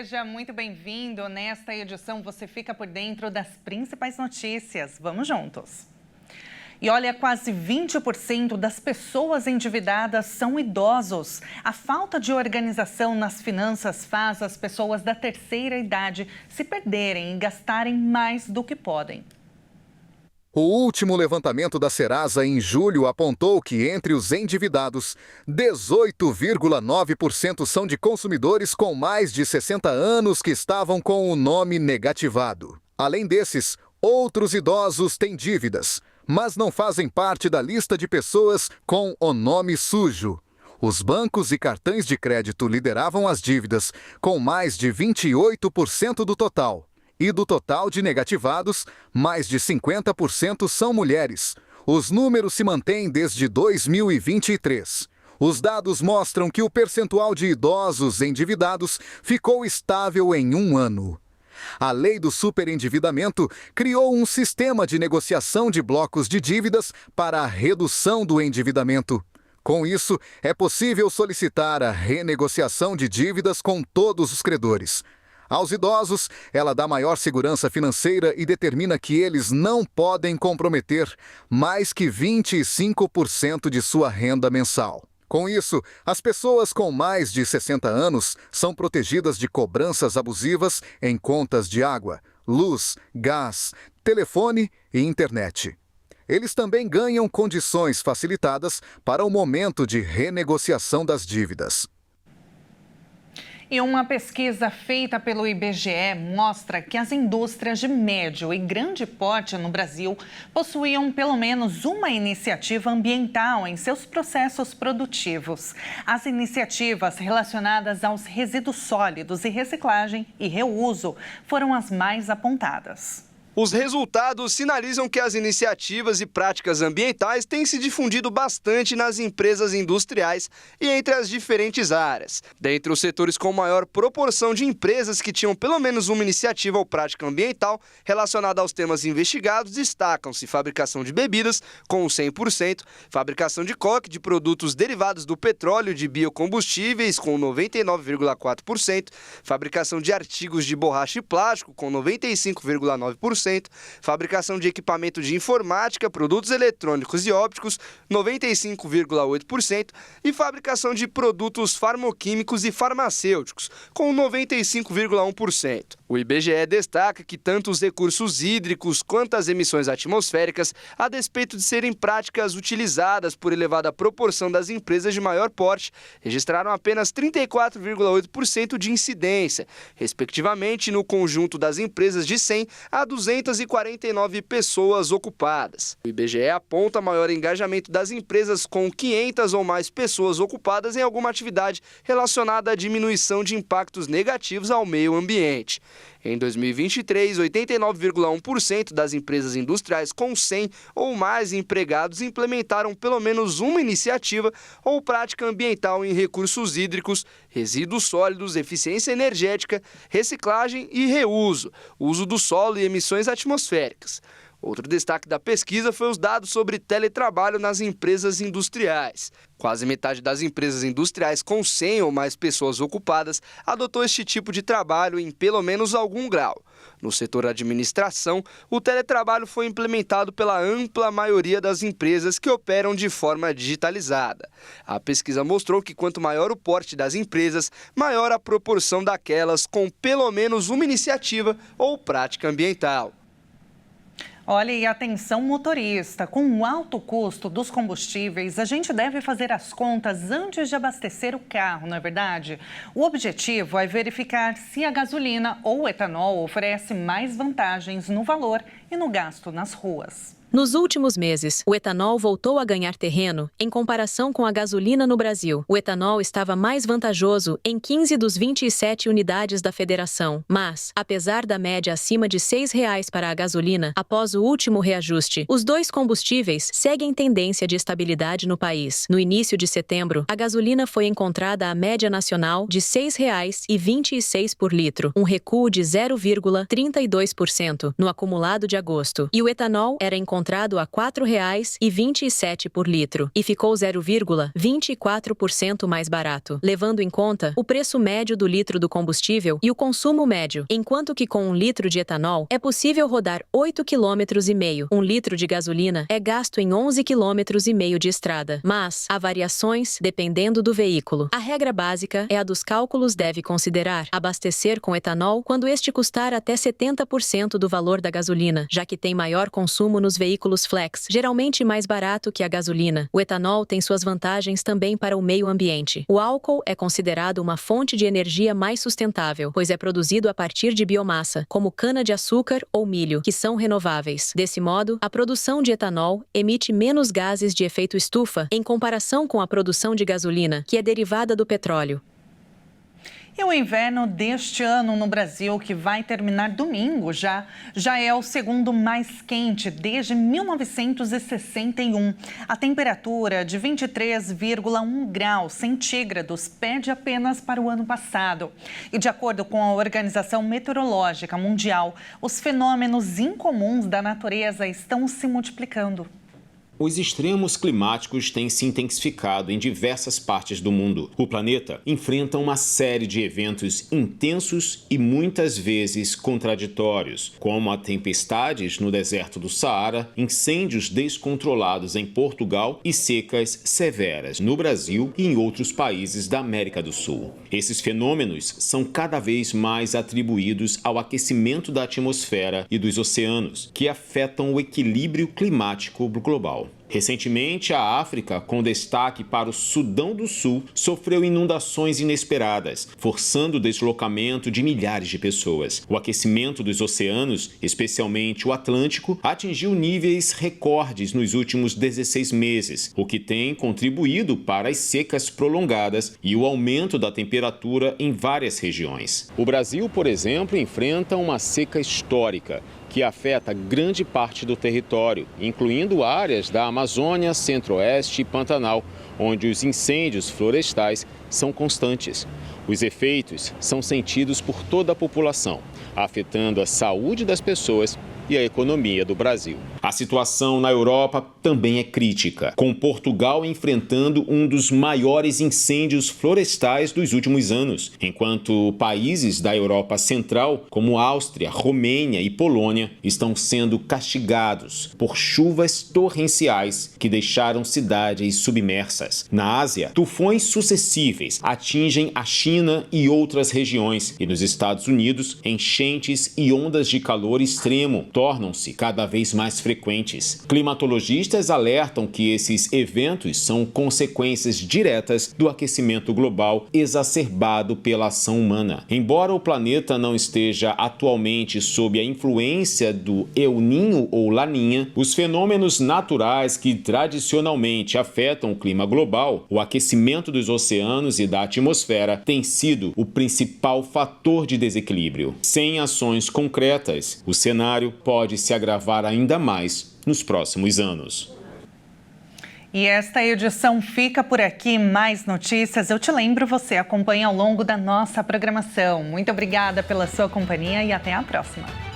Seja muito bem-vindo. Nesta edição você fica por dentro das principais notícias. Vamos juntos. E olha, quase 20% das pessoas endividadas são idosos. A falta de organização nas finanças faz as pessoas da terceira idade se perderem e gastarem mais do que podem. O último levantamento da Serasa em julho apontou que, entre os endividados, 18,9% são de consumidores com mais de 60 anos que estavam com o nome negativado. Além desses, outros idosos têm dívidas, mas não fazem parte da lista de pessoas com o nome sujo. Os bancos e cartões de crédito lideravam as dívidas, com mais de 28% do total. E do total de negativados, mais de 50% são mulheres. Os números se mantêm desde 2023. Os dados mostram que o percentual de idosos endividados ficou estável em um ano. A lei do superendividamento criou um sistema de negociação de blocos de dívidas para a redução do endividamento. Com isso, é possível solicitar a renegociação de dívidas com todos os credores. Aos idosos, ela dá maior segurança financeira e determina que eles não podem comprometer mais que 25% de sua renda mensal. Com isso, as pessoas com mais de 60 anos são protegidas de cobranças abusivas em contas de água, luz, gás, telefone e internet. Eles também ganham condições facilitadas para o momento de renegociação das dívidas. E uma pesquisa feita pelo IBGE mostra que as indústrias de médio e grande porte no Brasil possuíam pelo menos uma iniciativa ambiental em seus processos produtivos. As iniciativas relacionadas aos resíduos sólidos e reciclagem e reuso foram as mais apontadas. Os resultados sinalizam que as iniciativas e práticas ambientais têm se difundido bastante nas empresas industriais e entre as diferentes áreas. Dentre os setores com maior proporção de empresas que tinham pelo menos uma iniciativa ou prática ambiental relacionada aos temas investigados, destacam-se fabricação de bebidas, com 100%, fabricação de coque, de produtos derivados do petróleo e de biocombustíveis, com 99,4%, fabricação de artigos de borracha e plástico, com 95,9%, fabricação de equipamento de informática, produtos eletrônicos e ópticos, 95,8%, e fabricação de produtos farmoquímicos e farmacêuticos, com 95,1%. O IBGE destaca que tanto os recursos hídricos quanto as emissões atmosféricas, a despeito de serem práticas utilizadas por elevada proporção das empresas de maior porte, registraram apenas 34,8% de incidência, respectivamente no conjunto das empresas de 100 a 249 pessoas ocupadas. O IBGE aponta maior engajamento das empresas com 500 ou mais pessoas ocupadas em alguma atividade relacionada à diminuição de impactos negativos ao meio ambiente. Em 2023, 89,1% das empresas industriais com 100 ou mais empregados implementaram pelo menos uma iniciativa ou prática ambiental em recursos hídricos, resíduos sólidos, eficiência energética, reciclagem e reuso, uso do solo e emissões atmosféricas. Outro destaque da pesquisa foi os dados sobre teletrabalho nas empresas industriais. Quase metade das empresas industriais com 100 ou mais pessoas ocupadas adotou este tipo de trabalho em pelo menos algum grau. No setor administração, o teletrabalho foi implementado pela ampla maioria das empresas que operam de forma digitalizada. A pesquisa mostrou que quanto maior o porte das empresas, maior a proporção daquelas com pelo menos uma iniciativa ou prática ambiental. Olha, e atenção motorista, com o alto custo dos combustíveis, a gente deve fazer as contas antes de abastecer o carro, não é verdade? O objetivo é verificar se a gasolina ou o etanol oferece mais vantagens no valor e no gasto nas ruas. Nos últimos meses, o etanol voltou a ganhar terreno em comparação com a gasolina no Brasil. O etanol estava mais vantajoso em 15 dos 27 unidades da federação. Mas, apesar da média acima de R$ 6,00 para a gasolina, após o último reajuste, os dois combustíveis seguem tendência de estabilidade no país. No início de setembro, a gasolina foi encontrada à média nacional de R$ 6,26 por litro, um recuo de 0,32% no acumulado de agosto. E o etanol era encontrado encontrado a R$ 4,27 por litro e ficou 0,24% mais barato, levando em conta o preço médio do litro do combustível e o consumo médio, enquanto que com 1 litro de etanol é possível rodar 8,5 km. 1 litro de gasolina é gasto em 11,5 km de estrada, mas há variações dependendo do veículo. A regra básica é a dos cálculos deve considerar abastecer com etanol quando este custar até 70% do valor da gasolina, já que tem maior consumo nos veículos flex, geralmente mais barato que a gasolina. O etanol tem suas vantagens também para o meio ambiente. O álcool é considerado uma fonte de energia mais sustentável, pois é produzido a partir de biomassa, como cana-de-açúcar ou milho, que são renováveis. Desse modo, a produção de etanol emite menos gases de efeito estufa em comparação com a produção de gasolina, que é derivada do petróleo. E o inverno deste ano no Brasil, que vai terminar domingo, já é o segundo mais quente desde 1961. A temperatura de 23,1 graus centígrados pede apenas para o ano passado. E de acordo com a Organização Meteorológica Mundial, os fenômenos incomuns da natureza estão se multiplicando. Os extremos climáticos têm se intensificado em diversas partes do mundo. O planeta enfrenta uma série de eventos intensos e muitas vezes contraditórios, como a tempestades no deserto do Saara, incêndios descontrolados em Portugal e secas severas no Brasil e em outros países da América do Sul. Esses fenômenos são cada vez mais atribuídos ao aquecimento da atmosfera e dos oceanos, que afetam o equilíbrio climático global. Recentemente, a África, com destaque para o Sudão do Sul, sofreu inundações inesperadas, forçando o deslocamento de milhares de pessoas. O aquecimento dos oceanos, especialmente o Atlântico, atingiu níveis recordes nos últimos 16 meses, o que tem contribuído para as secas prolongadas e o aumento da temperatura em várias regiões. O Brasil, por exemplo, enfrenta uma seca histórica, que afeta grande parte do território, incluindo áreas da Amazônia, Centro-Oeste e Pantanal, onde os incêndios florestais são constantes. Os efeitos são sentidos por toda a população, afetando a saúde das pessoas e a economia do Brasil. A situação na Europa também é crítica, com Portugal enfrentando um dos maiores incêndios florestais dos últimos anos, enquanto países da Europa Central, como Áustria, Romênia e Polônia, estão sendo castigados por chuvas torrenciais que deixaram cidades submersas. Na Ásia, tufões sucessíveis atingem a China e outras regiões, e nos Estados Unidos, enchentes e ondas de calor extremo tornam-se cada vez mais frequentes. Climatologistas alertam que esses eventos são consequências diretas do aquecimento global exacerbado pela ação humana. Embora o planeta não esteja atualmente sob a influência do El Niño ou Laninha, os fenômenos naturais que tradicionalmente afetam o clima global, o aquecimento dos oceanos e da atmosfera, tem sido o principal fator de desequilíbrio. Sem ações concretas, o cenário pode se agravar ainda mais nos próximos anos. E esta edição fica por aqui. Mais notícias, eu te lembro, você acompanha ao longo da nossa programação. Muito obrigada pela sua companhia e até a próxima.